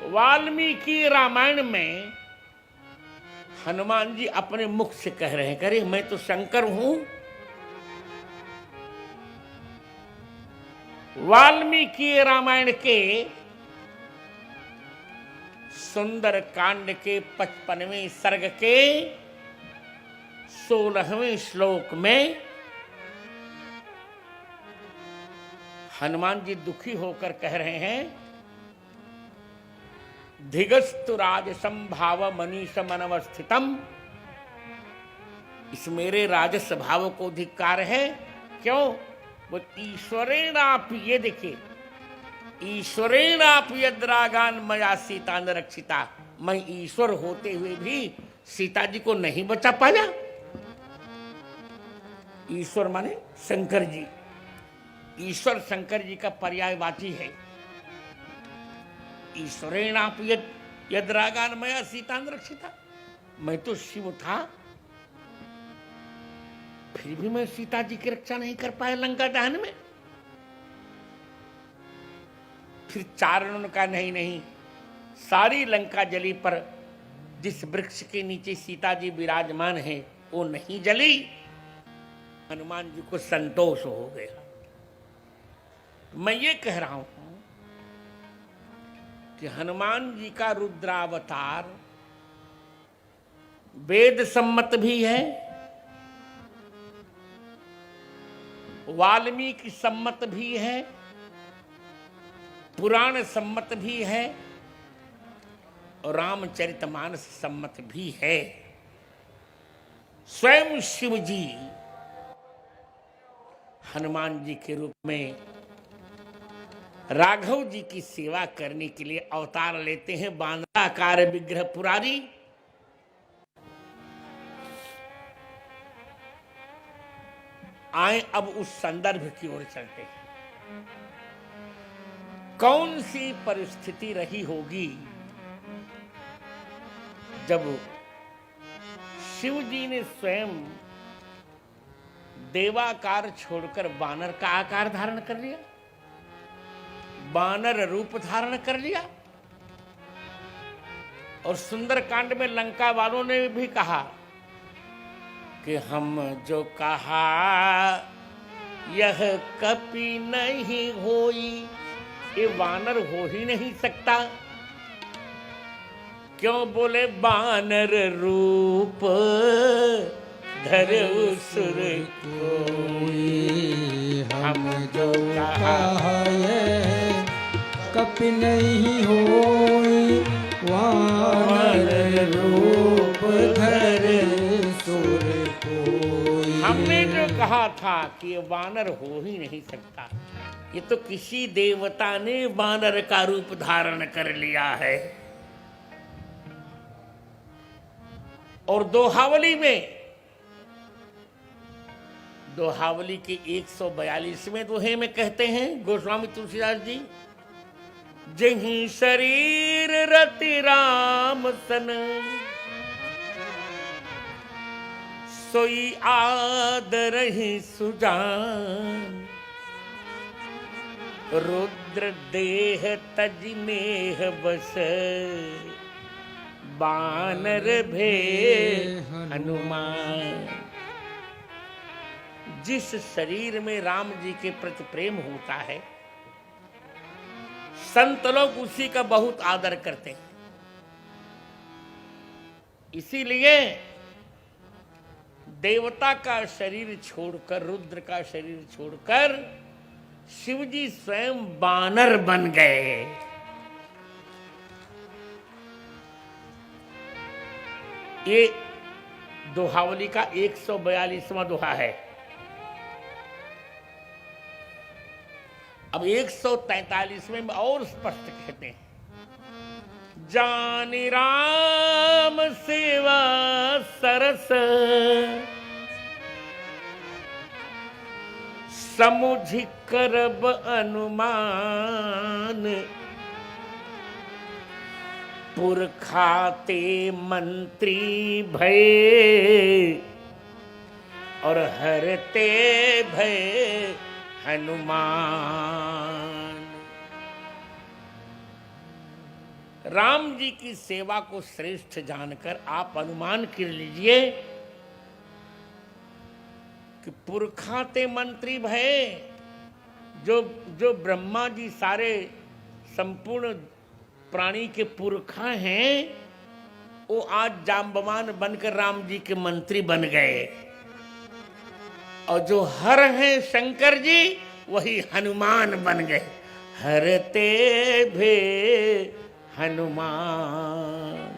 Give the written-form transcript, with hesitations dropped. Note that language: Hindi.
वाल्मीकि रामायण में हनुमान जी अपने मुख से कह रहे हैं, करे मैं तो शंकर हूं। वाल्मीकि रामायण के सुंदर कांड के 55वें सर्ग के 16वें श्लोक में हनुमान जी दुखी होकर कह रहे हैं, धिगस्तु राज संभाव मनीष मनवस्थितम। इस मेरे राजस भाव को धिक्कार है। क्यों? वो ईश्वरेणाप, ये देखिए, ईश्वरेणाप यद्रागान मया सीता न रक्षिता। मैं ईश्वर होते हुए भी सीता जी को नहीं बचा पाया। ईश्वर माने शंकर जी। ईश्वर शंकर जी का पर्यायवाची है। ईश्वरेणाप यद्रागान मया सीता न रक्षिता। मैं तो शिव था, फिर भी मैं सीता जी की रक्षा नहीं कर पाया लंका दहन में। फिर चारणों का नहीं, सारी लंका जली, पर जिस वृक्ष के नीचे सीता जी विराजमान है वो नहीं जली। हनुमान जी को संतोष हो गया। मैं ये कह रहा हूं कि हनुमान जी का रुद्रावतार वेद सम्मत भी है, वाल्मीकि सम्मत भी है, पुराण सम्मत भी है और रामचरितमानस सम्मत भी है। स्वयं शिव जी हनुमान जी के रूप में राघव जी की सेवा करने के लिए अवतार लेते हैं। बानराकार विग्रह पुरारी। आए अब उस संदर्भ की ओर चलते हैं। कौन सी परिस्थिति रही होगी जब शिव जी ने स्वयं देवाकार छोड़कर बानर का आकार धारण कर लिया, बानर रूप धारण कर लिया। और सुंदरकांड में लंका वालों ने भी कहा कि हम जो कहा यह कपि नहीं होई, ये वानर हो ही नहीं सकता। क्यों? बोले बानर रूप धर सुर कोई, हम जो कहा कपि नहीं होई, वानर रूप धर सुर कोई। हमने जो कहा था कि ये वानर हो ही नहीं सकता, ये तो किसी देवता ने वानर का रूप धारण कर लिया है। और दोहावली में, दोहावली के 142वें दोहे में कहते हैं गोस्वामी तुलसीदास जी, जहीं शरीर रति राम सन, सोई आदर ही सुजान। रुद्र देह तज नेह बस, बानर भे हनुमान। जिस शरीर में राम जी के प्रति प्रेम होता है, संत लोग उसी का बहुत आदर करते हैं। इसीलिए देवता का शरीर छोड़कर, रुद्र का शरीर छोड़कर शिव जी स्वयं बानर बन गए। ये दोहावली का 142वां दोहा है। अब 143वें में और स्पष्ट कहते हैं, जानि राम सेवा सरस, समुझ करब अनुमान। पुरखाते मंत्री भय, और हरते भय हनुमान। राम जी की सेवा को श्रेष्ठ जानकर आप अनुमान कर लीजिए कि पुरखा ते मंत्री भये, जो जो ब्रह्मा जी सारे संपूर्ण प्राणी के पुरखा हैं, वो आज जाम्बवान बनकर राम जी के मंत्री बन गए। और जो हर हैं शंकर जी, वही हनुमान बन गए। हरते भे हनुमान।